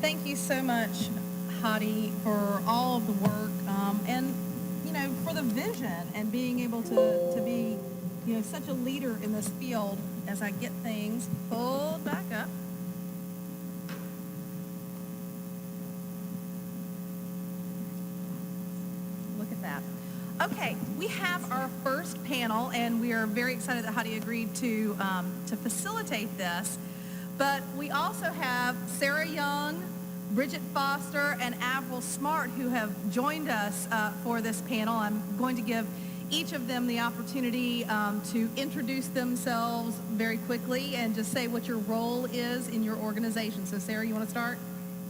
Thank you so much, Hadi, for all of the work and, for the vision and being able to be, such a leader in this field as I get things pulled back up. Look at that. Okay, we have our first panel, and we are very excited that Hadi agreed to facilitate this. But we also have Sarah Young, Bridget Foster, and Avril Smart who have joined us for this panel. I'm going to give each of them the opportunity to introduce themselves very quickly and just say what your role is in your organization. So Sarah, you want to start?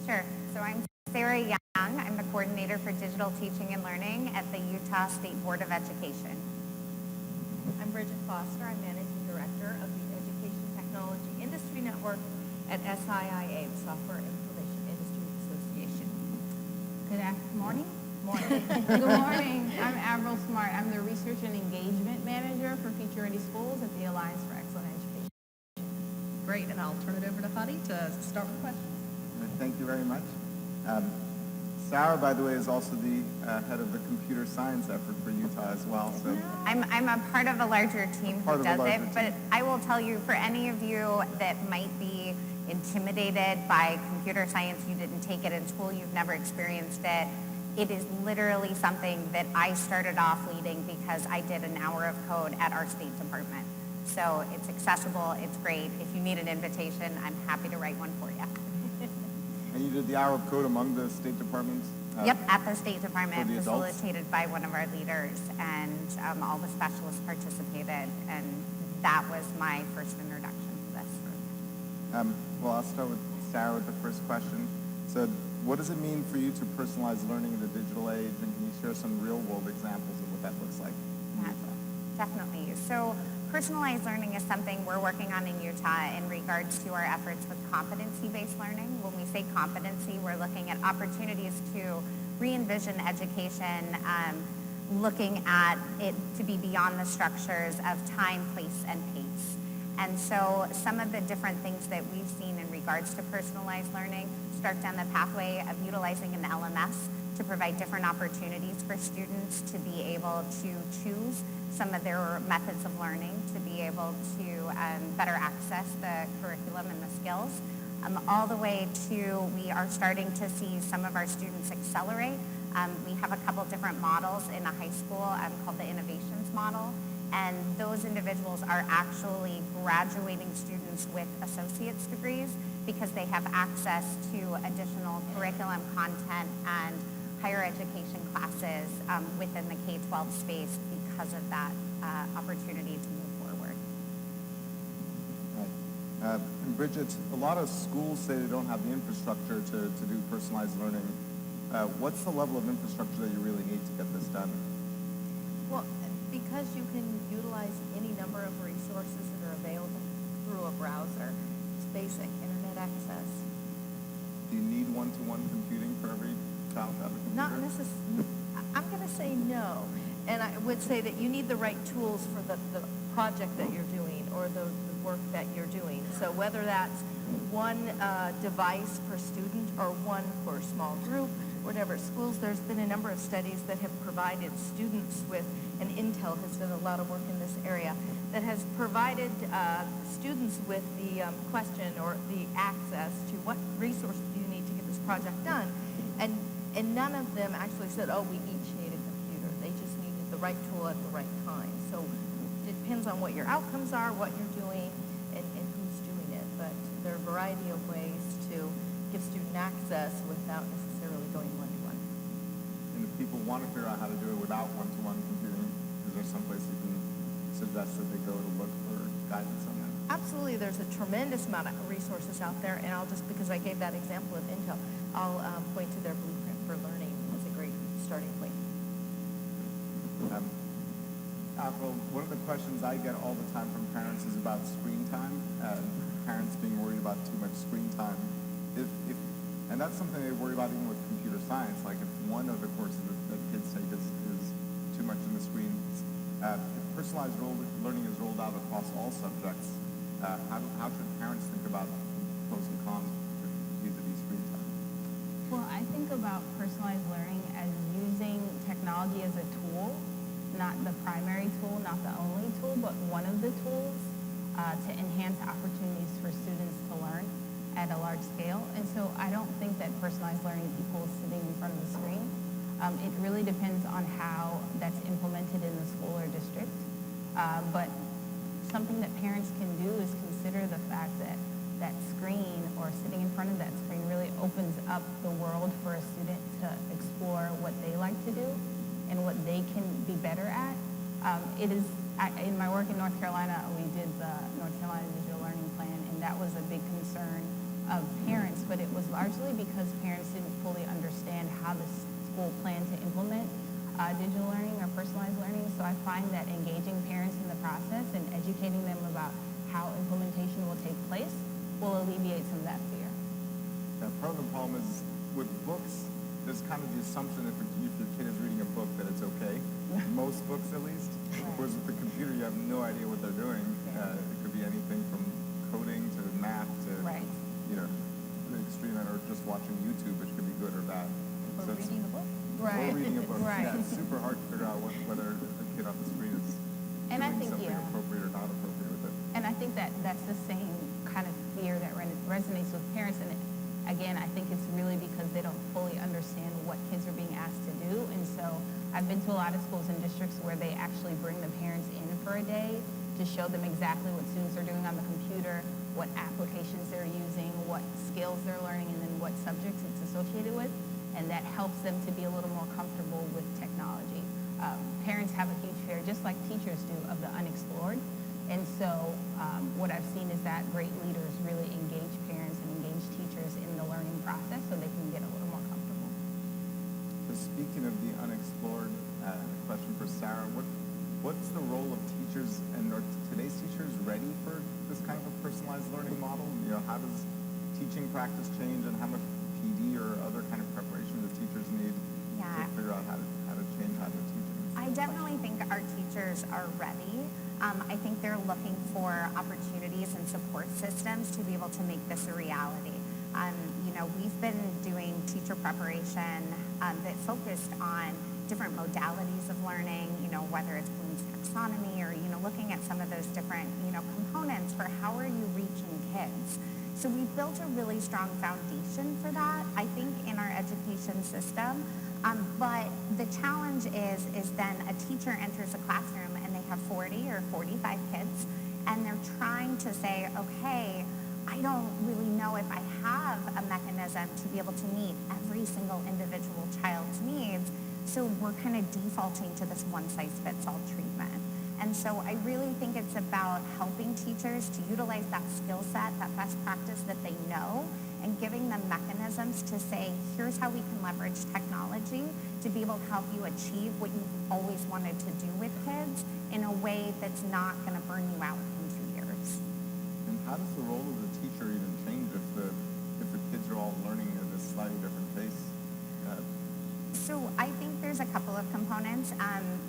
Sure. So I'm Sarah Young. I'm the coordinator for digital teaching and learning at the Utah State Board of Education. I'm Bridget Foster. I'm managing director of the Education Technology Industry Network at SIIA, the Software Information Industry Association. Good morning. Good morning. I'm Avril Smart. I'm the Research and Engagement Manager for Future Ready Schools at the Alliance for Excellent Education. Great, and I'll turn it over to Hadi to start with questions. Thank you very much. Sarah, by the way, is also the head of the computer science effort for Utah as well. So I'm a part of a larger team who does it, but I will tell you, for any of you that might be intimidated by computer science, you didn't take it in school, you've never experienced it, it is literally something that I started off leading because I did an hour of code at our State Department. So it's accessible, it's great. If you need an invitation, I'm happy to write one for you. And you did the hour of code among the State Departments? Yep, at the State Department, facilitated by one of our leaders, and all the specialists participated, and that was my first introduction to this. Well, I'll start with Sarah with the first question. So what does it mean for you to personalize learning in the digital age, and can you share some real-world examples of what that looks like? Yeah, definitely. So personalized learning is something we're working on in Utah in regards to our efforts with competency-based learning. When we say competency, we're looking at opportunities to re-envision education, looking at it to be beyond the structures of time, place, and pace. And so some of the different things that we've seen in regards to personalized learning start down the pathway of utilizing an LMS to provide different opportunities for students to be able to choose some of their methods of learning, to be able to better access the curriculum and the skills, all the way to we are starting to see some of our students accelerate. We have a couple different models in a high school called the Innovations Model, and those individuals are actually graduating students with associate's degrees because they have access to additional curriculum content and higher education classes within the K-12 space because of that opportunity to move forward. Right. And Bridget, a lot of schools say they don't have the infrastructure to do personalized learning. What's the level of infrastructure that you really need to get this done? Well, because you can utilize any number of resources that are available through a browser, it's basic internet access. Do you need one-to-one computing for every child to have a computer? Not necessarily. I'm going to say no. And I would say that you need the right tools for the project that you're doing or the work that you're doing. So whether that's one device per student or one for a small group, whatever schools, there's been a number of studies that have provided students with, and Intel has done a lot of work in this area, that has provided students with the question or the access to what resources do you need to get this project done. And none of them actually said, oh, we each need a computer. They just needed the right tool at the right time. So it depends on what your outcomes are, what you're doing, and who's doing it. But there are a variety of ways to give student access without necessarily going one-to-one. And if people want to figure out how to do it without one-to-one computing, is there some place you can suggest that they go to look for guidance on that? Absolutely. There's a tremendous amount of resources out there, and I'll just, because I gave that example of Intel, I'll point to their Blueprint for Learning as a great starting point. Avril, one of the questions I get all the time from parents is about screen time, parents being worried about too much screen time. And that's something they worry about even with computer science. Like if one of the courses that kids take is too much in the screen, if personalized learning is rolled out across all subjects, how should parents think about pros and cons vis-a-vis screen time? Well, I think about personalized learning as using technology as a tool, not the primary tool, not the only tool, but one of the tools to enhance opportunities for students to learn at a large scale. And so I don't think that personalized learning equals sitting in front of the screen. It really depends on how that's implemented in the school or district. But something that parents can do is consider the fact that that screen or sitting in front of that screen really opens up the world for a student to explore what they like to do and what they can be better at. In my work in North Carolina, we did the North Carolina Digital Learning Plan, and that was a big concern of parents, but it was largely because parents didn't fully understand how the school planned to implement digital learning or personalized learning. So I find that engaging parents in the process and educating them about how implementation will take place will alleviate some of that fear. Yeah, part of the problem is with books, there's kind of the assumption if your kid is reading a book that it's okay. Most books, at least. Whereas with the computer, you have no idea what they're doing. It could be anything from coding to math to, the extreme end, or just watching YouTube, which could be good or bad. Or reading a book. Or reading a book. Right. Yeah, it's super hard to figure out whether the kid on the screen is And I doing think, something yeah. appropriate or not appropriate with it. And I think that that's the same kind of fear that resonates with parents. And again, I think it's really because they don't fully understand what kids are being asked to do. And so I've been to a lot of schools and districts where they actually bring the parents in for a day to show them exactly what students are doing on the computer, what applications they're using, what skills they're learning, and then what subjects it's associated with. And that helps them to be a little more comfortable with technology. Parents have a huge fear, just like teachers do, of the unexplored. And so what I've seen is that great leaders really engage parents and engage teachers in the learning process so they can get a little more comfortable. So speaking of the unexplored, question for Sarah, what's the role of teachers, and are today's teachers ready for this kind of a personalized learning model? How does teaching practice change, and how much PD or other kind of preparation do teachers need to figure out how to change how they're teaching? I definitely think our teachers are ready. I think they're looking for opportunities and support systems to be able to make this a reality. We've been doing teacher preparation that focused on different modalities of learning, whether it's Bloom's taxonomy or, looking at some of those different, components for how are you reaching kids. So we've built a really strong foundation for that, I think, in our education system. But the challenge is then a teacher enters a classroom and they have 40 or 45 kids, and they're trying to say, okay, I don't really know if I have a mechanism to be able to meet every single individual child's needs, so we're kind of defaulting to this one-size-fits-all treatment. And so I really think it's about helping teachers to utilize that skill set, that best practice that they know, and giving them mechanisms to say, here's how we can leverage technology to be able to help you achieve what you've always wanted to do with kids in a way that's not going to burn you out in 2 years. And how does the role of the teacher even change if the kids are all learning at a slightly different pace? So I think there's a couple of components.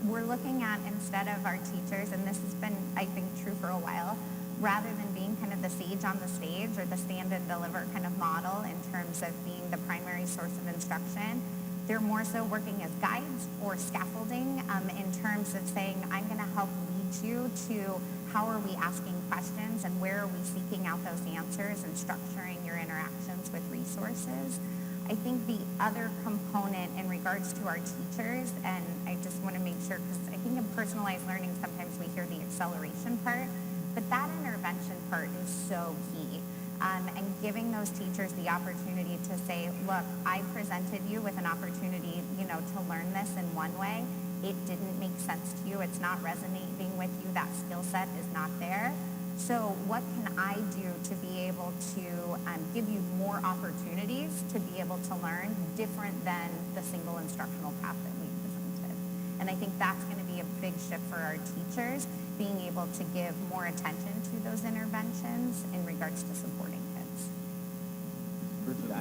We're looking at, instead of our teachers, and this has been, I think, true for a while, rather than being kind of the sage on the stage or the stand and deliver kind of model in terms of being the primary source of instruction, they're more so working as guides or scaffolding in terms of saying, I'm going to help lead you to how are we asking questions and where are we seeking out those answers and structuring your interactions with resources. I think the other component in regards to our teachers, and I just want to make sure, because I think in personalized learning sometimes we hear the acceleration part, but that intervention part is so key. And giving those teachers the opportunity to say, look, I presented you with an opportunity, to learn this in one way. It didn't make sense to you. It's not resonating with you. That skill set is not there. So what can I do to be able to give you more opportunities to be able to learn different than the single instructional path that we presented? And I think that's going to be a big shift for our teachers, being able to give more attention to those interventions in regards to supporting kids. Bridget,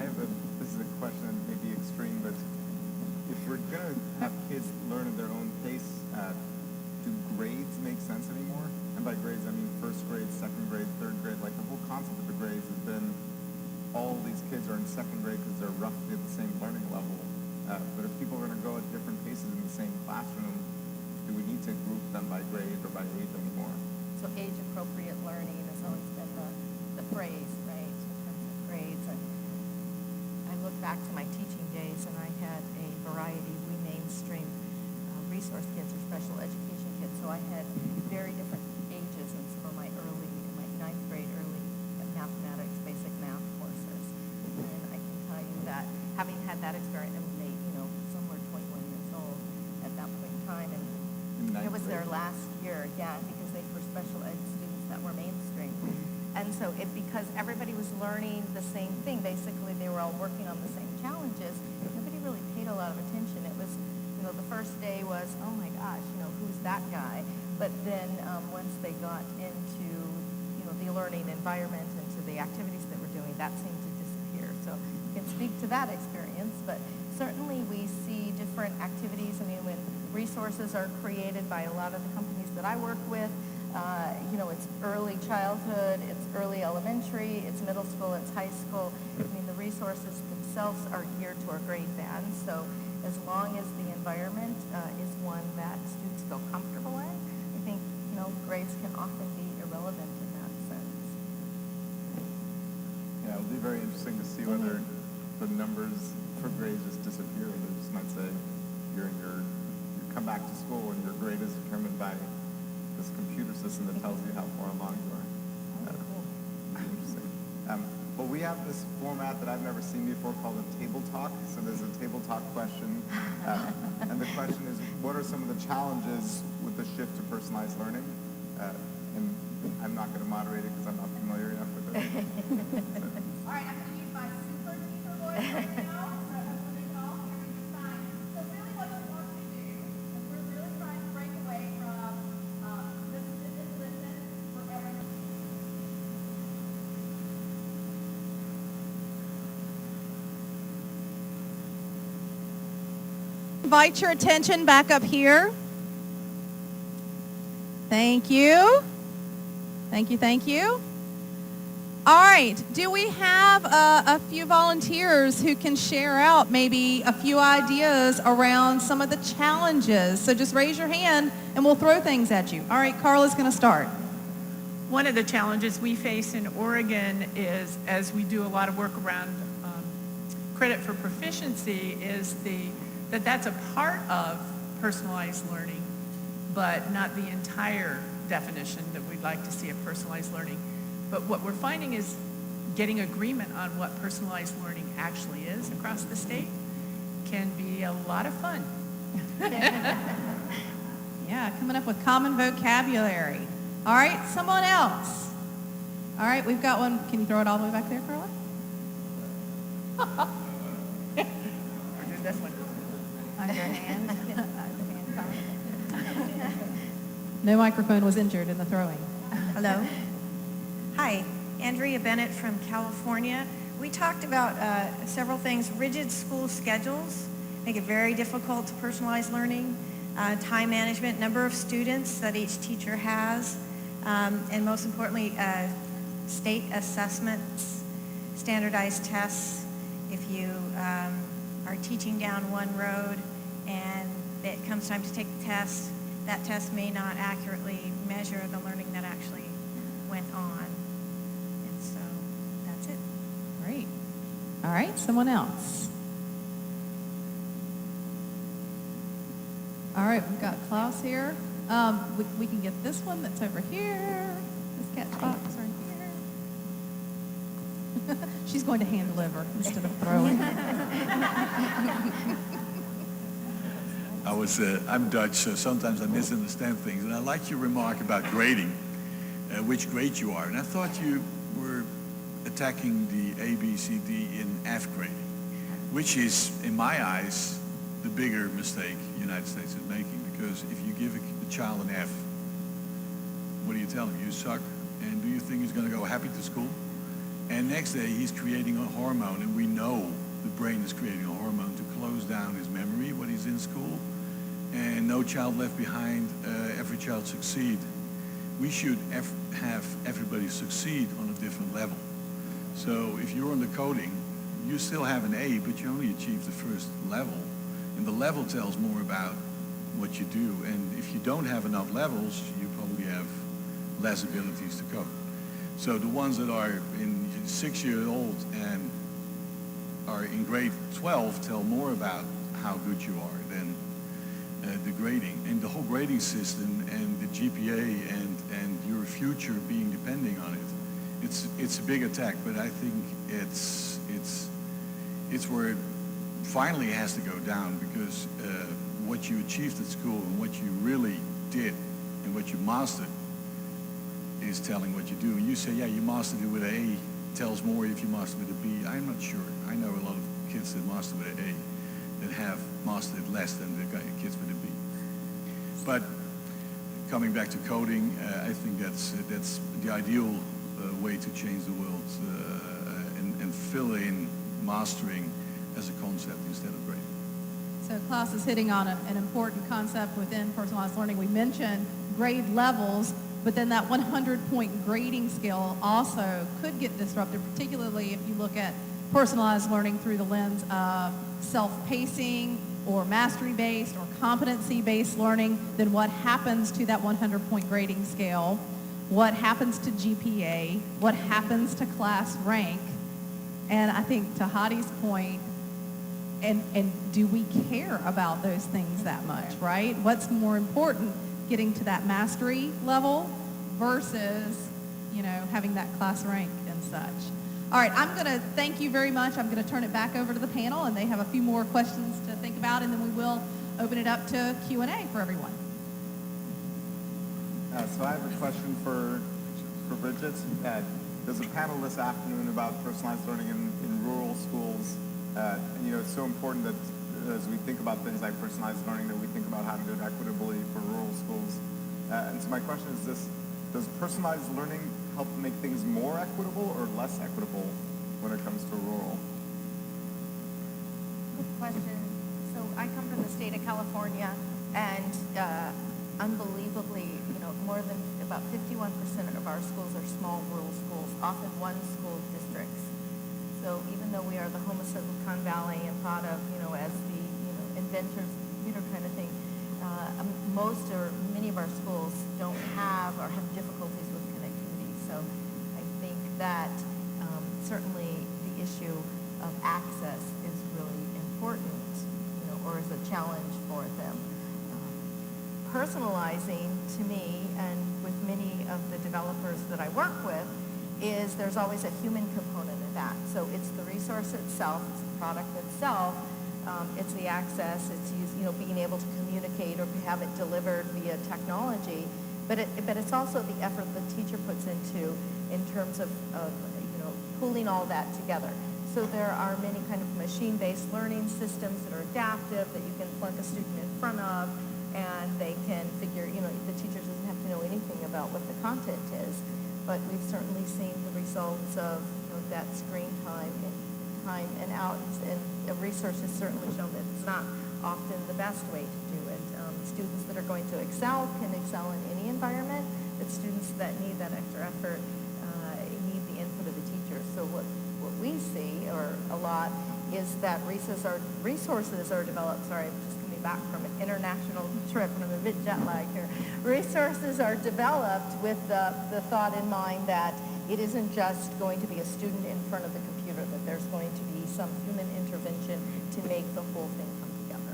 this is a question that may be extreme, but if we're going to have kids learn at their own pace, do grades make sense anymore? And by grades, I mean first grade, second grade, third grade. Like the whole concept of the grades has been all these kids are in second grade because they're roughly at the same learning level. But if people are going to go at different paces in the same classroom, do we need to group them by grade or by age anymore? So age-appropriate learning has always been the phrase, right, in terms of grades. And I look back to my teaching days, and I had a variety. We mainstream resource kids or special education kids, so I had very different ages in some of my ninth grade early mathematics, basic math courses. And I can tell you that having had that experience, and some were 21 years old at that point in time, and it was their last year, because they were special ed students that were mainstream. And so because everybody was learning the same thing, basically they were all working on the same challenges, nobody really paid a lot of attention. It was, the first day was, oh my gosh, who's that guy? But then once they got into, the learning environment and to the activities that we're doing, that seemed to disappear. So you can speak to that experience, but certainly we see different activities. I mean, when resources are created by a lot of the companies that I work with, it's early childhood, it's early elementary, it's middle school, it's high school. I mean, the resources themselves are geared to our grade band. So as long as the environment is one that students feel comfortable in, I think, grades can often be irrelevant in that sense. Yeah, it'll be very interesting to see whether the numbers for grades just disappear. They just might say you come back to school and your grade is determined by this computer system that tells you how far along you are. Cool. Interesting. Well, we have this format that I've never seen before called a table talk. So there's a table talk question. And the question is, what are some of the challenges with the shift to personalized learning? And I'm not going to moderate it because I'm not familiar enough with it. All right, I'm going to use my super teacher voice right now, so hopefully you can all hear me just fine. So really what you want to do is we're really trying to break away from this listen for everything. Invite your attention back up here. Thank you. Thank you, thank you. All right, do we have a few volunteers who can share out maybe a few ideas around some of the challenges? So just raise your hand and we'll throw things at you. All right, Carla's going to start. One of the challenges we face in Oregon is, as we do a lot of work around credit for proficiency, is that's a part of personalized learning, but not the entire definition that we'd like to see of personalized learning. But what we're finding is getting agreement on what personalized learning actually is across the state can be a lot of fun. Yeah, coming up with common vocabulary. All right, someone else. All right, we've got one. Can you throw it all the way back there, Carla? Or do this one. Under hand. No microphone was injured in the throwing. Hello. Hi, Andrea Bennett from California. We talked about several things. Rigid school schedules make it very difficult to personalize learning, time management, number of students that each teacher has, and most importantly, state assessments, standardized tests. If you are teaching down one road and it comes time to take the test, that test may not accurately measure the learning that actually went on. And so that's it. Great. All right, someone else. All right, we've got Klaus here. We can get this one that's over here. This catch box right here. She's going to hand deliver instead of throwing. I'm Dutch, so sometimes I misunderstand things. And I like your remark about grading, which grade you are. And I thought you were attacking the A, B, C, D in F grading, which is, in my eyes, the bigger mistake the United States is making. Because if you give a child an F, what do you tell him? You suck, and do you think he's going to go happy to school? And next day, he's creating a hormone, and we know the brain is creating a hormone to close down his memory when he's in school. And no child left behind, every child succeed. We should have everybody succeed on a different level. So if you're on the coding, you still have an A, but you only achieve the first level. And the level tells more about what you do. And if you don't have enough levels, you probably have less abilities to code. So the ones that are in 6 years old and are in grade 12 tell more about how good you are than the grading. And the whole grading system and the GPA and your future being depending on it, it's a big attack, but I think it's where it finally has to go down, because what you achieved at school and what you really did and what you mastered is telling what you do. And you say, yeah, you mastered it with an A, tells more if you mastered with a B. I'm not sure. I know a lot of kids that master with an A that have mastered it less than the kids with a B. But coming back to coding, I think that's the ideal way to change the world and fill in mastering as a concept instead of grading. So Klaus is hitting on an important concept within personalized learning. We mentioned grade levels, but then that 100-point grading scale also could get disrupted, particularly if you look at personalized learning through the lens of self-pacing or mastery-based or competency-based learning. Then what happens to that 100-point grading scale? What happens to GPA? What happens to class rank? And I think to Hadi's point, and do we care about those things that much, right? What's more important, getting to that mastery level versus, having that class rank and such? All right, I'm going to thank you very much. I'm going to turn it back over to the panel, and they have a few more questions to think about, and then we will open it up to Q&A for everyone. So I have a question for Bridget. There's a panel this afternoon about personalized learning in rural schools. And, it's so important that as we think about things like personalized learning, that we think about how to do it equitably for rural schools. And so my question is this: does personalized learning help make things more equitable or less equitable when it comes to rural? Good question. So I come from the state of California, and unbelievably, more than about 51% of our schools are small rural schools, often one school districts. So even though we are the home of Silicon Valley and thought of, as the, inventors of computer kind of thing, most or many of our schools don't have or have difficulties with connectivity. So I think that certainly the issue of access is really important, or is a challenge for them. Personalizing, to me, and with many of the developers that I work with, is there's always a human component of that. So it's the resource itself, it's the product itself, it's the access, it's being able to communicate or have it delivered via technology, but it's also the effort the teacher puts into in terms of pulling all that together. So there are many kind of machine-based learning systems that are adaptive that you can plug a student in front of, and they can figure, the teacher doesn't have to know anything about what the content is. But we've certainly seen the results of that screen time and out, and research has certainly shown that it's not often the best way to do it. Students that are going to excel can excel in any environment, but students that need that extra effort need the input of the teacher. So what we see, or a lot, is that resources are developed. Sorry, I'm just coming back from an international trip and I'm a bit jet lagged here. Resources are developed with the thought in mind that it isn't just going to be a student in front of the computer, that there's going to be some human intervention to make the whole thing come together.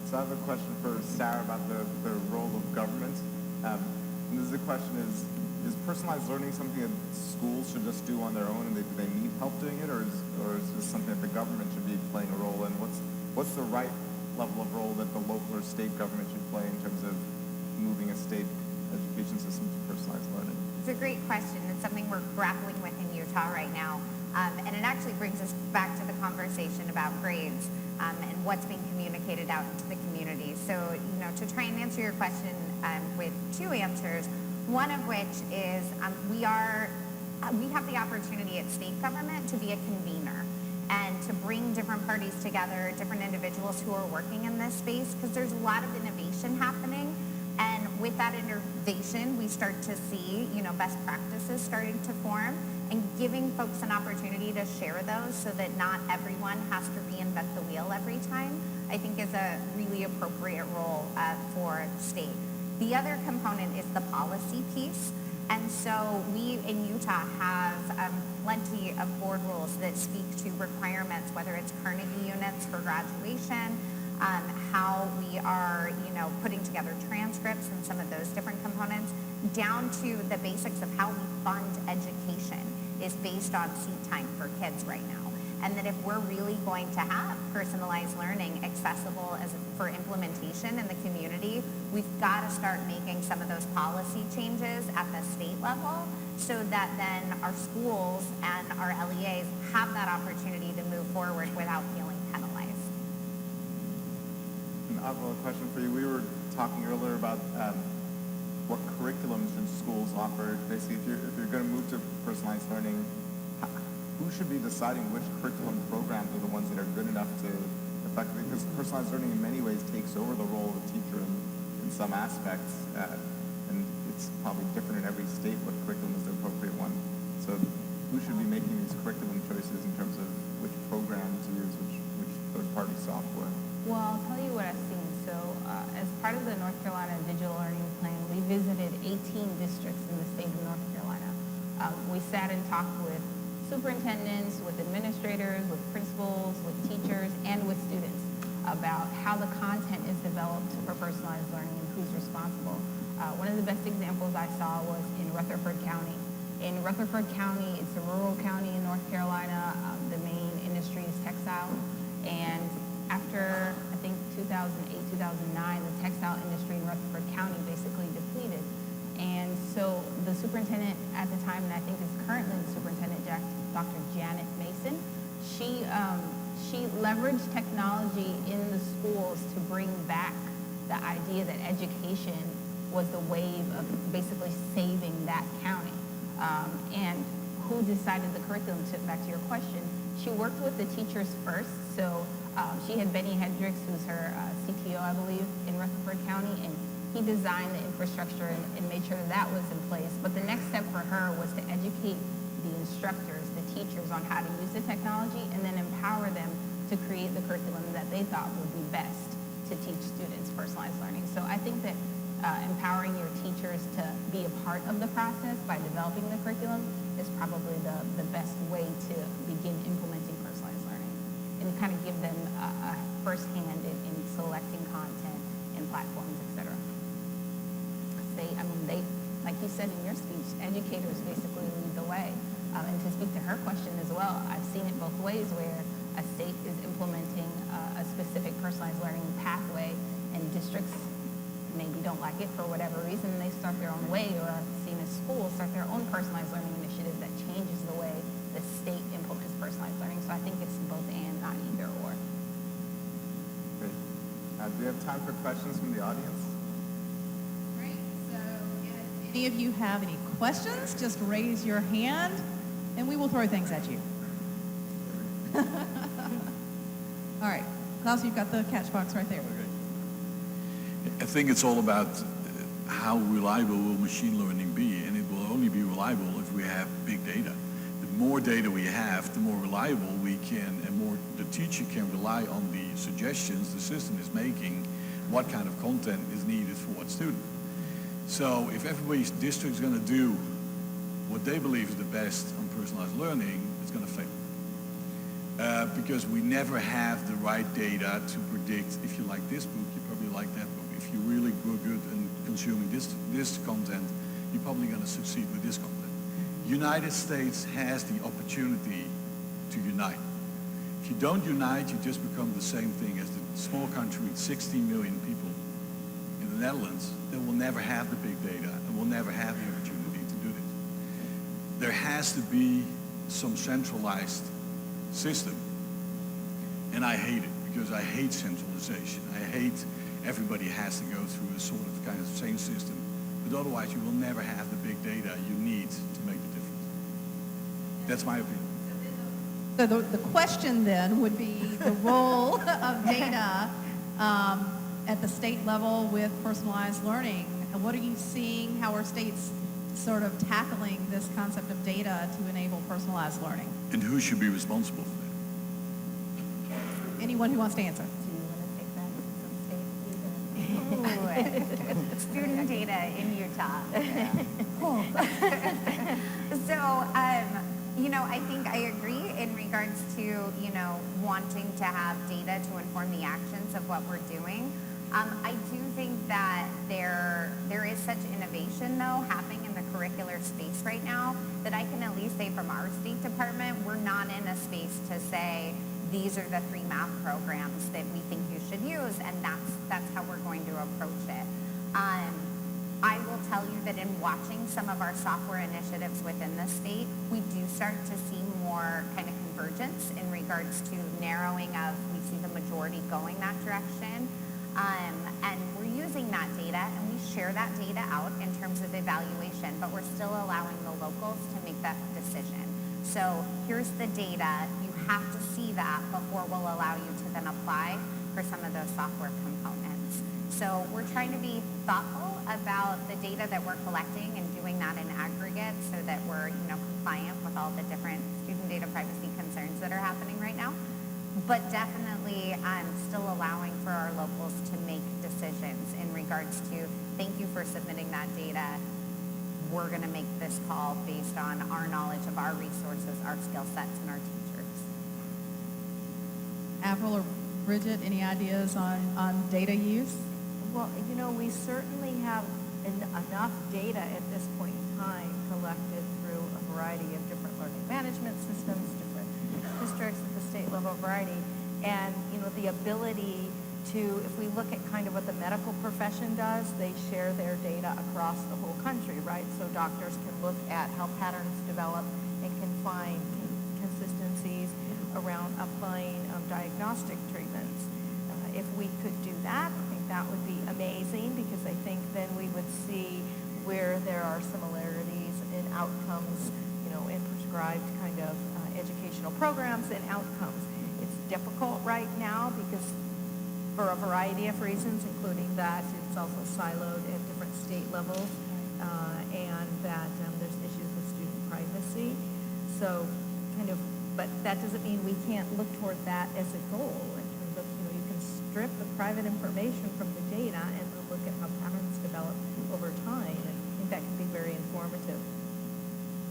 So I have a question for Sarah about the role of government. And the question is personalized learning something that schools should just do on their own, and do they need help doing it, or is this something that the government should be playing a role in? What's the right level of role that the local or state government should play in terms of moving a state education system to personalized learning? It's a great question. It's something we're grappling with in Utah right now. And it actually brings us back to the conversation about grades and what's being communicated out into the community. So, to try and answer your question with two answers, one of which is we have the opportunity at state government to be a convener and to bring different parties together, different individuals who are working in this space, because there's a lot of innovation happening. And with that innovation, we start to see, best practices starting to form, and giving folks an opportunity to share those so that not everyone has to reinvent the wheel every time, I think is a really appropriate role for the state. The other component is the policy piece. And so we in Utah have plenty of board rules that speak to requirements, whether it's Carnegie units for graduation, how we are, putting together transcripts and some of those different components, down to the basics of how we fund education is based on seat time for kids right now. And that if we're really going to have personalized learning accessible for implementation in the community, we've got to start making some of those policy changes at the state level so that then our schools and our LEAs have that opportunity to move forward without feeling penalized. And Avril, a question for you. We were talking earlier about what curriculums should schools offer. Basically, if you're going to move to personalized learning, who should be deciding which curriculum programs are the ones that are good enough to effectively, because personalized learning in many ways takes over the role of a teacher in some aspects, and it's probably different in every state what curriculum is the appropriate one. So who should be making these curriculum choices in terms of which program to use, which third-party software? Well, I'll tell you what I've seen. So as part of the North Carolina Digital Learning Plan, we visited 18 districts in the state of North Carolina. We sat and talked with superintendents, with administrators, with principals, with teachers, and with students about how the content is developed for personalized learning and who's responsible. One of the best examples I saw was in Rutherford County. In Rutherford County, it's a rural county in North Carolina. The main industry is textile. And after, I think, 2008, 2009, the textile industry in Rutherford County basically depleted. And so the superintendent at the time, and I think is currently the superintendent, Dr. Janet Mason, she leveraged technology in the schools to bring back the idea that education was the wave of basically saving that county. And who decided the curriculum, back to your question, she worked with the teachers first. So she had Benny Hendricks, who's her CTO, I believe, in Rutherford County, and he designed the infrastructure and made sure that was in place. But the next step for her was to educate the instructors, the teachers, on how to use the technology and then empower them to create the curriculum that they thought would be best to teach students personalized learning. So I think that empowering your teachers to be a part of the process by developing the curriculum is probably the best way to begin implementing personalized learning and kind of give them a first hand in selecting content and platforms, etc. They, like you said in your speech, educators basically lead the way. And to speak to her question as well, I've seen it both ways where a state is implementing a specific personalized learning pathway and districts maybe don't like it for whatever reason, and they start their own way, or I've seen a school start their own personalized learning initiative that changes the way the state implements personalized learning. So I think it's both and, not either or. Great. Do we have time for questions from the audience? Great. So if any of you have any questions, just raise your hand and we will throw things at you. All right. Klaus, you've got the catch box right there. I think it's all about how reliable will machine learning be, and it will only be reliable if we have big data. The more data we have, the more reliable we can, and more the teacher can rely on the suggestions the system is making, what kind of content is needed for what student. So if everybody's district is going to do what they believe is the best on personalized learning, it's going to fail. Because we never have the right data to predict, if you like this book, you probably like that book. If you really were good in consuming this content, you're probably going to succeed with this content. United States has the opportunity to unite. If you don't unite, you just become the same thing as the small country with 60 million people in the Netherlands that will never have the big data and will never have the opportunity to do this. There has to be some centralized system, and I hate it because I hate centralization. I hate everybody has to go through a sort of kind of same system, but otherwise you will never have the big data you need to make the difference. That's my opinion. So the question then would be the role of data at the state level with personalized learning. and what are you seeing? How are states sort of tackling this concept of data to enable personalized learning? And who should be responsible for that? Anyone who wants to answer. Do you want to take that? Student data in Utah. So, I think I agree in regards to, wanting to have data to inform the actions of what we're doing. I do think that there is such innovation, though, happening in the curricular space right now that I can at least say from our State Department, we're not in a space to say, these are the 3 math programs that we think you should use, and that's how we're going to approach it. I will tell you that in watching some of our software initiatives within the state, we do start to see more kind of convergence in regards to narrowing of, we see the majority going that direction. And we're using that data, and we share that data out in terms of evaluation, but we're still allowing the locals to make that decision. So here's the data. You have to see that before we'll allow you to then apply for some of those software components. So we're trying to be thoughtful about the data that we're collecting and doing that in aggregate so that we're, compliant with all the different student data privacy concerns that are happening right now. But definitely still allowing for our locals to make decisions in regards to, thank you for submitting that data. We're going to make this call based on our knowledge of our resources, our skill sets, and our teachers. Avril or Bridget, any ideas on data use? Well, we certainly have enough data at this point in time collected through a variety of different learning management systems, different districts at the state level variety, and the ability to, if we look at kind of what the medical profession does, they share their data across the whole country, right? So doctors can look at how patterns develop and can find consistencies around applying diagnostic treatments. If we could do that, I think that would be amazing, because I think then we would see where there are similarities in outcomes, in prescribed kind of educational programs and outcomes. It's difficult right now because for a variety of reasons, including that it's also siloed at different state levels, and that there's issues with student privacy. So but that doesn't mean we can't look toward that as a goal in terms of, you can strip the private information from the data and then look at how patterns develop over time. And I think that can be very informative.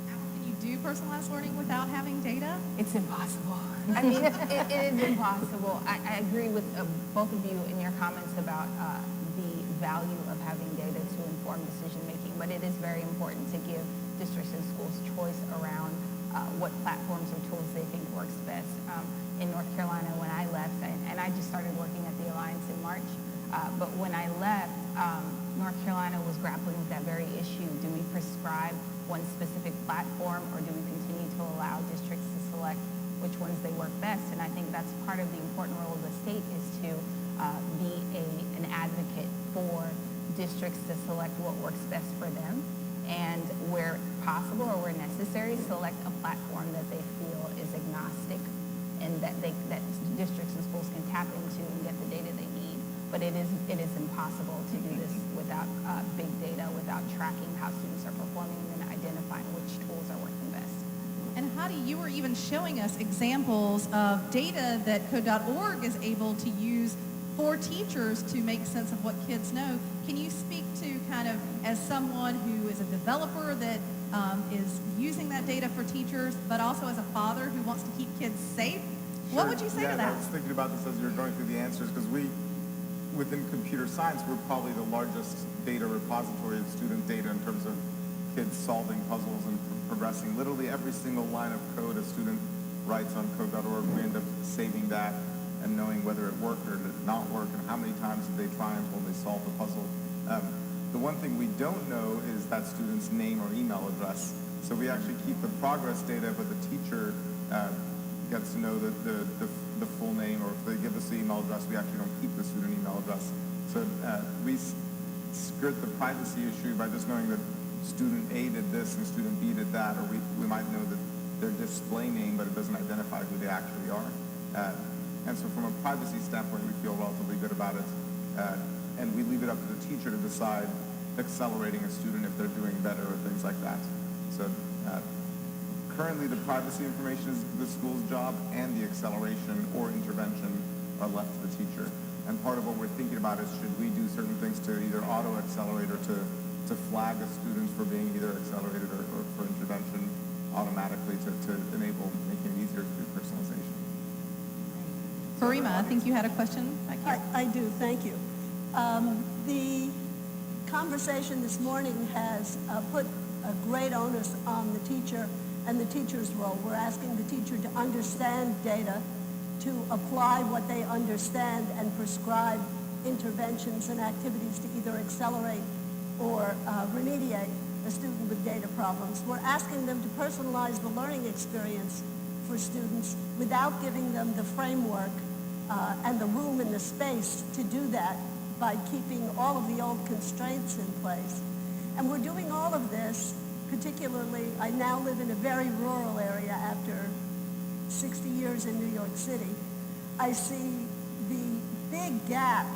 Can you do personalized learning without having data? It's impossible. I mean, it is impossible. I agree with both of you in your comments about the value of having data to inform decision making, but it is very important to give districts and schools choice around what platforms or tools they think works best. In North Carolina, when I left, and I just started working at the Alliance in March, but when I left, North Carolina was grappling with that very issue. Do we prescribe one specific platform, or do we continue to allow districts to select which ones they work best? And I think that's part of the important role of the state, is to be an advocate for districts to select what works best for them, and where possible or where necessary, select a platform that they feel is agnostic and that districts and schools can tap into and get the data they need. But it is impossible to do this without big data, without tracking how students are performing and then identifying which tools are working best. And Hadi, you were even showing us examples of data that code.org is able to use for teachers to make sense of what kids know. Can you speak to kind of, as someone who is a developer that is using that data for teachers, but also as a father who wants to keep kids safe, what would you say to I that? was thinking about this as you were going through the answers, because within computer science, we're probably the largest data repository of student data in terms of kids solving puzzles and progressing. Literally every single line of code a student writes on code.org, we end up saving that and knowing whether it worked or did not work, and how many times did they try until they solved the puzzle. The one thing we don't know is that student's name or email address. So we actually keep the progress data, but the teacher gets to know the full name, or if they give us the email address, we actually don't keep the student email address. So we skirt the privacy issue by just knowing that student A did this and student B did that, or we might know that their display name, but it doesn't identify who they actually are. And so from a privacy standpoint, we feel relatively good about it. And we leave it up to the teacher to decide accelerating a student if they're doing better or things like that. So currently the privacy information is the school's job, and the acceleration or intervention are left to the teacher. And part of what we're thinking about is, should we do certain things to either auto-accelerate or to flag a student for being either accelerated or for intervention automatically to enable making it easier to do personalization. Karima, I think you had a question back here. I do, thank you. The conversation this morning has put a great onus on the teacher and the teacher's role. We're asking the teacher to understand data, to apply what they understand and prescribe interventions and activities to either accelerate or remediate a student with data problems. We're asking them to personalize the learning experience for students without giving them the framework and the room and the space to do that by keeping all of the old constraints in place. And we're doing all of this, particularly, I now live in a very rural area after 60 years in New York City. I see the big gap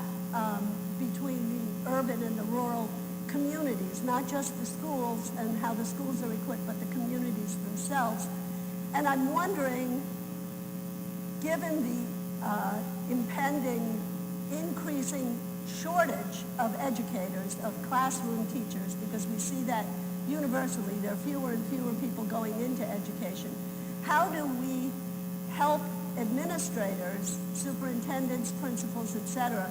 between the urban and the rural communities, not just the schools and how the schools are equipped, but the communities themselves. And I'm wondering, given the impending increasing shortage of educators, of classroom teachers, because we see that universally, there are fewer and fewer people going into education. How do we help administrators, superintendents, principals, etc.,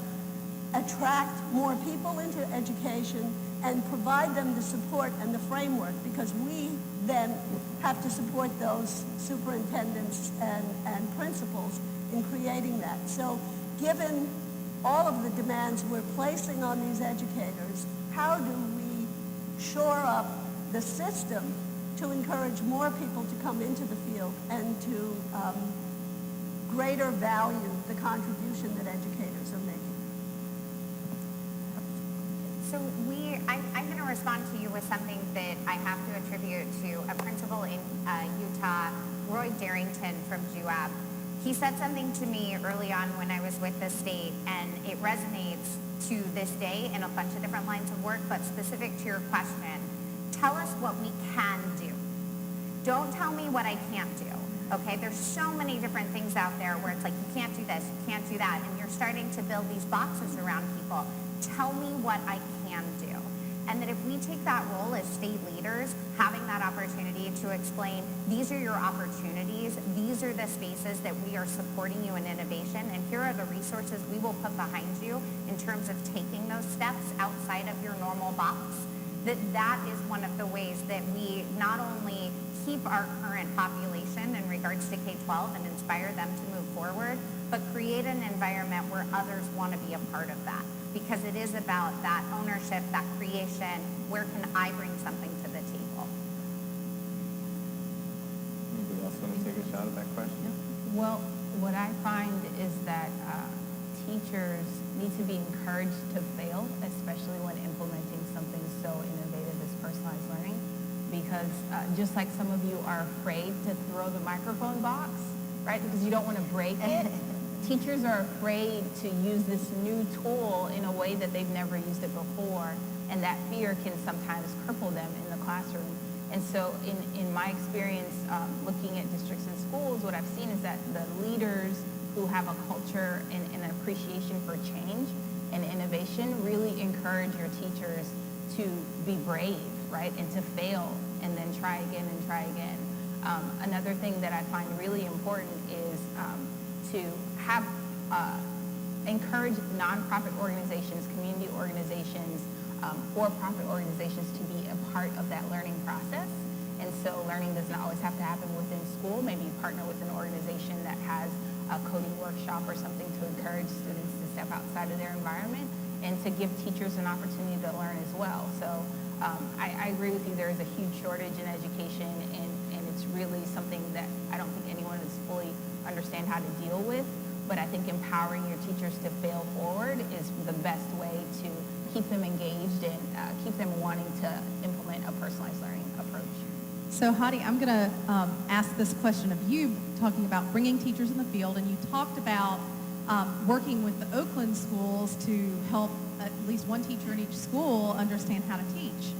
attract more people into education and provide them the support and the framework? Because we then have to support those superintendents and principals in creating that. So given all of the demands we're placing on these educators, how do we shore up the system to encourage more people to come into the field and to greater value the contribution that educators are making? So I'm going to respond to you with something that I have to attribute to a principal in Utah, Roy Darrington from JUAB. He said something to me early on when I was with the state, and it resonates to this day in a bunch of different lines of work, but specific to your question. Tell us what we can do. Don't tell me what I can't do, okay? There's so many different things out there where it's like, you can't do this, you can't do that, and you're starting to build these boxes around people. Tell me what I can do. And that if we take that role as state leaders, having that opportunity to explain, these are your opportunities, these are the spaces that we are supporting you in innovation, and here are the resources we will put behind you in terms of taking those steps outside of your normal box, that is one of the ways that we not only keep our current population in regards to K-12 and inspire them to move forward, but create an environment where others want to be a part of that. Because it is about that ownership, that creation, where can I bring something to the table? Anybody else want to take a shot at that question? Well, what I find is that teachers need to be encouraged to fail, especially when implementing something so innovative as personalized learning. Because just like some of you are afraid to throw the microphone box, right? Because you don't want to break it. Teachers are afraid to use this new tool in a way that they've never used it before, and that fear can sometimes cripple them in the classroom. And so in my experience looking at districts and schools, what I've seen is that the leaders who have a culture and an appreciation for change and innovation really encourage your teachers to be brave, right, and to fail and then try again and try again. Another thing that I find really important is to have encourage nonprofit organizations, community organizations, for-profit organizations to be a part of that learning process. And so learning does not always have to happen within school. Maybe you partner with an organization that has a coding workshop or something to encourage students to step outside of their environment and to give teachers an opportunity to learn as well. So I agree with you. There is a huge shortage in education, and it's really something that I don't think anyone is fully understand how to deal with. But I think empowering your teachers to fail forward is the best way to keep them engaged and keep them wanting to implement a personalized learning approach. So Hadi, I'm going to ask this question of you, talking about bringing teachers in the field, and you talked about working with the Oakland schools to help at least one teacher in each school understand how to teach.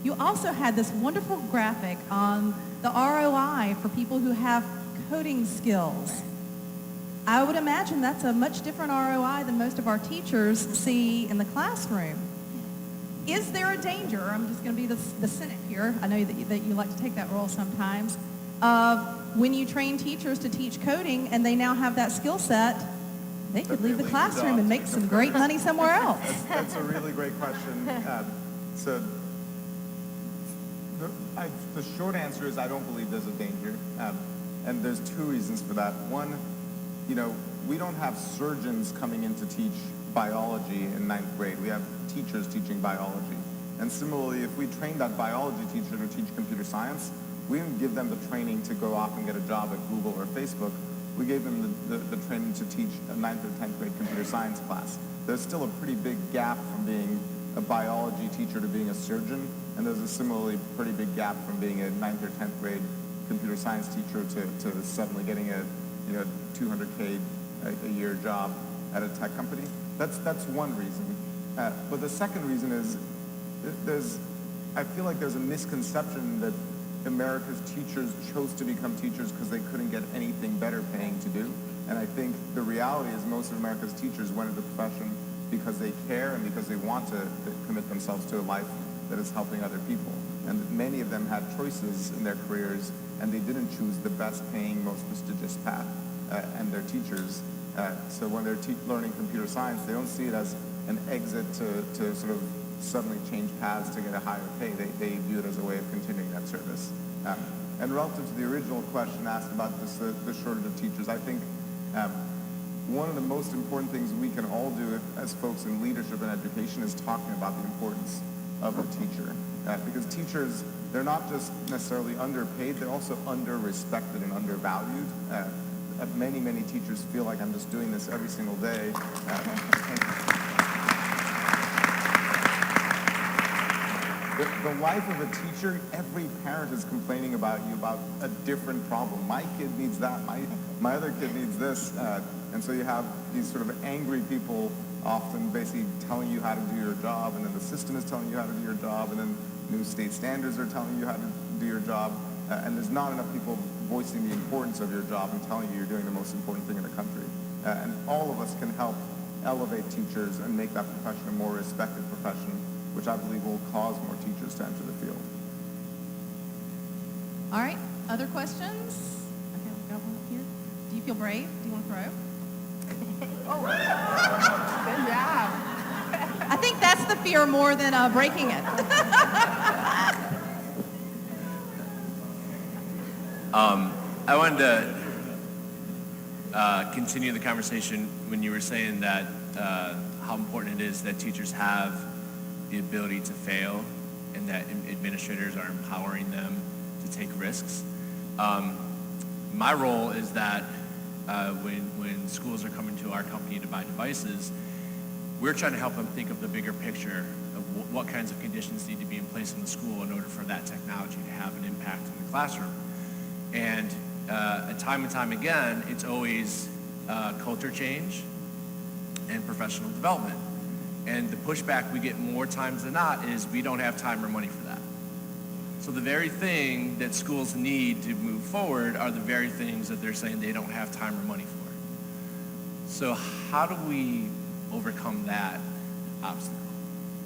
You also had this wonderful graphic on the ROI for people who have coding skills. I would imagine that's a much different ROI than most of our teachers see in the classroom. Is there a danger, I'm just going to be the cynic here, I know that you like to take that role sometimes, of when you train teachers to teach coding and they now have that skill set, they could leave the classroom and make some great money somewhere else? That's a really great question. So the short answer is I don't believe there's a danger. And there's two reasons for that. One, we don't have surgeons coming in to teach biology in 9th grade. We have teachers teaching biology. And similarly, if we train that biology teacher to teach computer science, we didn't give them the training to go off and get a job at Google or Facebook. We gave them the training to teach a 9th or 10th grade computer science class. There's still a pretty big gap from being a biology teacher to being a surgeon, and there's a similarly pretty big gap from being a 9th or 10th grade computer science teacher to suddenly getting a $200K a year job at a tech company. That's one reason. But the second reason is I feel like there's a misconception that America's teachers chose to become teachers because they couldn't get anything better paying to do. And I think the reality is most of America's teachers went into the profession because they care and because they want to commit themselves to a life that is helping other people. And many of them had choices in their careers, and they didn't choose the best paying, most prestigious path. And their teachers, so when they're learning computer science, they don't see it as an exit to sort of suddenly change paths to get a higher pay. They view it as a way of continuing that service. And relative to the original question asked about the shortage of teachers, I think one of the most important things we can all do as folks in leadership and education is talking about the importance of a teacher. Because teachers, they're not just necessarily underpaid, they're also under-respected and undervalued. Many, many teachers feel like I'm just doing this every single day. The life of a teacher, every parent is complaining about you about a different problem. My kid needs that, my other kid needs this. And so you have these sort of angry people often basically telling you how to do your job, and then the system is telling you how to do your job, and then new state standards are telling you how to do your job. And there's not enough people voicing the importance of your job and telling you you're doing the most important thing in the country. And all of us can help elevate teachers and make that profession a more respected profession, which I believe will cause more teachers to enter the field. All right, other questions? Okay, we've got one up here. Do you feel brave? Do you want to throw? Good job. I think that's the fear more than breaking it. I wanted to continue the conversation when you were saying that how important it is that teachers have the ability to fail and that administrators are empowering them to take risks. My role is that when schools are coming to our company to buy devices, we're trying to help them think of the bigger picture of what kinds of conditions need to be in place in the school in order for that technology to have an impact in the classroom. And time and time again, it's always culture change and professional development. And the pushback we get more times than not is we don't have time or money for that. So the very thing that schools need to move forward are the very things that they're saying they don't have time or money for. So how do we overcome that obstacle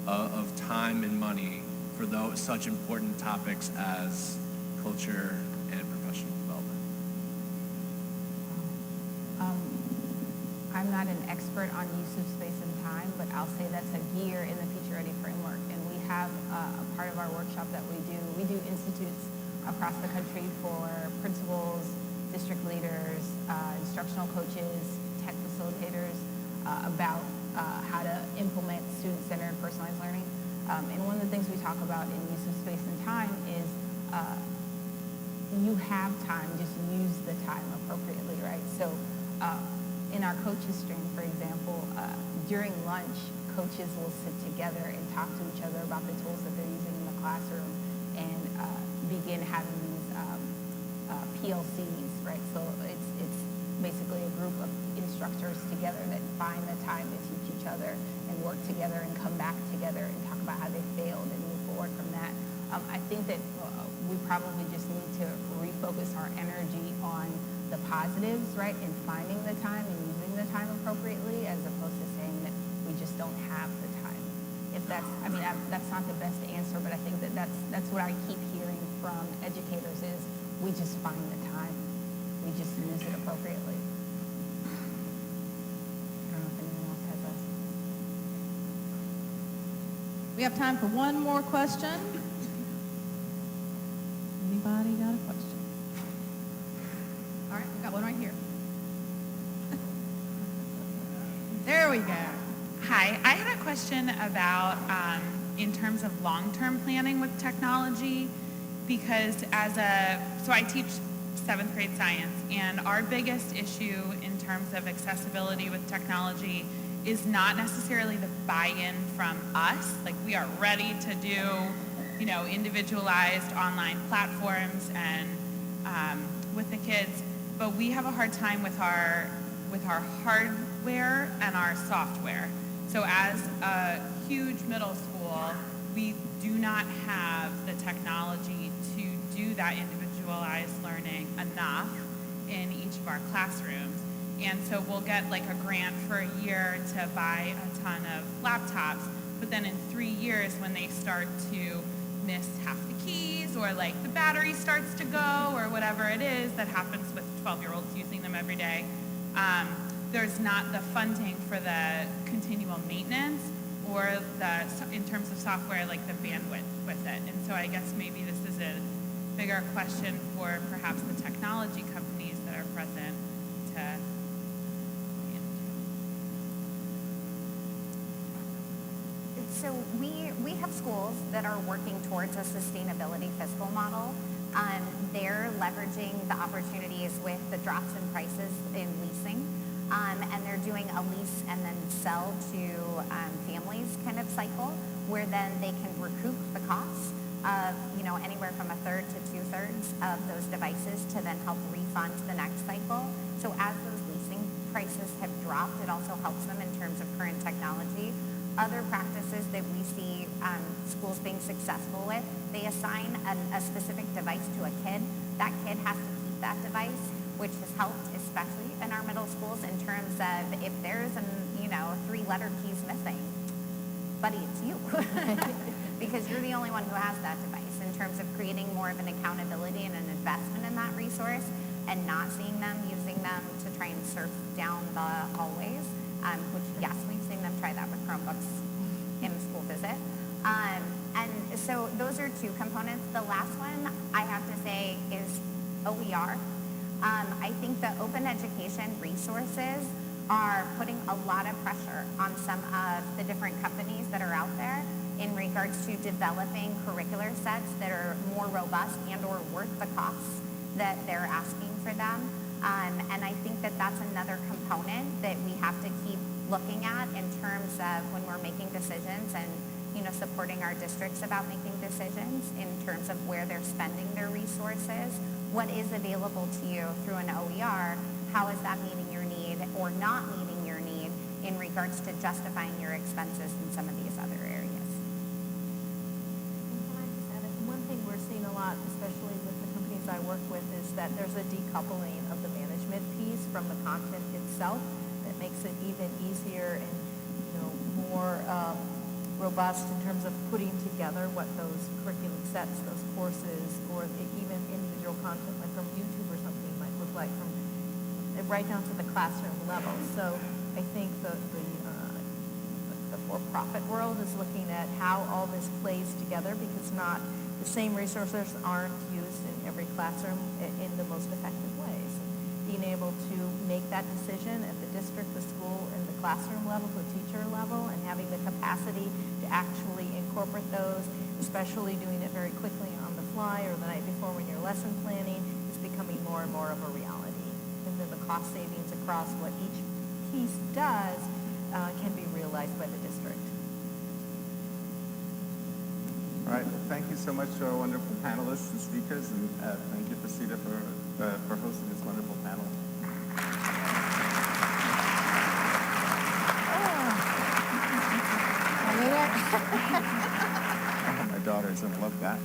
of time and money for those such important topics as culture and professional development? I'm not an expert on use of space and time, but I'll say that's a gear in the Future Ready framework. And we have a part of our workshop that we do institutes across the country for principals, district leaders, instructional coaches, tech facilitators, about how to implement student-centered personalized learning. And one of the things we talk about in use of space and time is you have time, just use the time appropriately, right? So in our coaches stream, for example, during lunch, coaches will sit together and talk to each other about the tools that they're using in the classroom and begin having these PLCs, right? So it's basically a group of instructors together that find the time to teach each other and work together and come back together and talk about how they failed and move forward from that. I think that we probably just need to refocus our energy on the positives, right, and finding the time and using the time appropriately, as opposed to saying that we just don't have the time. If that's, I mean, that's not the best answer, but I think that that's what I keep hearing from educators is we just find the time. We just use it appropriately. I don't know if anyone else has a... We have time for one more question. Anybody got a question? All right, we've got one right here. There we go. Hi, I had a question about in terms of long-term planning with technology, because so I teach 7th grade science, and our biggest issue in terms of accessibility with technology is not necessarily the buy-in from us. Like, we are ready to do, individualized online platforms and with the kids, but we have a hard time with our hardware and our software. So as a huge middle school, we do not have the technology to do that individualized learning enough in each of our classrooms. And so we'll get like a grant for a year to buy a ton of laptops, but then in 3 years when they start to miss half the keys, or like the battery starts to go, or whatever it is that happens with 12-year-olds using them every day, there's not the funding for the continual maintenance or in terms of software, like the bandwidth with it. And so I guess maybe this is a bigger question for perhaps the technology companies that are present to So we have schools that are working towards a sustainability fiscal model. They're leveraging the opportunities with the drops in prices in leasing. And they're doing a lease and then sell to families kind of cycle, where then they can recoup the costs of anywhere from 1/3 to 2/3 of those devices to then help refund the next cycle. So as those leasing prices have dropped, it also helps them in terms of current technology. Other practices that we see schools being successful with, they assign a specific device to a kid. That kid has to keep that device, which has helped, especially in our middle schools, in terms of if there's 3-letter keys missing, buddy, it's you. Because you're the only one who has that device, in terms of creating more of an accountability and an investment in that resource, and not seeing them using them to try and surf down the hallways, which, yes, we've seen them try that with Chromebooks in the school visit. And so those are two components. The last one, I have to say, is OER. I think the open education resources are putting a lot of pressure on some of the different companies that are out there in regards to developing curricular sets that are more robust and or worth the costs that they're asking for them. And I think that that's another component that we have to keep looking at in terms of when we're making decisions and supporting our districts about making decisions in terms of where they're spending their resources. What is available to you through an OER? How is that meeting your need or not meeting your need in regards to justifying your expenses in some of these other areas? And can I just add, one thing we're seeing a lot, especially with the companies I work with, is that there's a decoupling of the management piece from the content itself that makes it even easier and more robust in terms of putting together what those curriculum sets, those courses, or even individual content like from YouTube or something might look like, from right down to the classroom level. So I think the for-profit world is looking at how all this plays together, because not the same resources aren't used in every classroom in the most effective ways. Being able to make that decision at the district, the school, and the classroom level, the teacher level, and having the capacity to actually incorporate those, especially doing it very quickly on the fly or the night before when you're lesson planning, is becoming more and more of a reality. And then the cost savings across what each piece does can be realized by the district. All right, well, thank you so much to our wonderful panelists and speakers, and thank you, Facilitator, for hosting this wonderful panel. My daughters have loved that.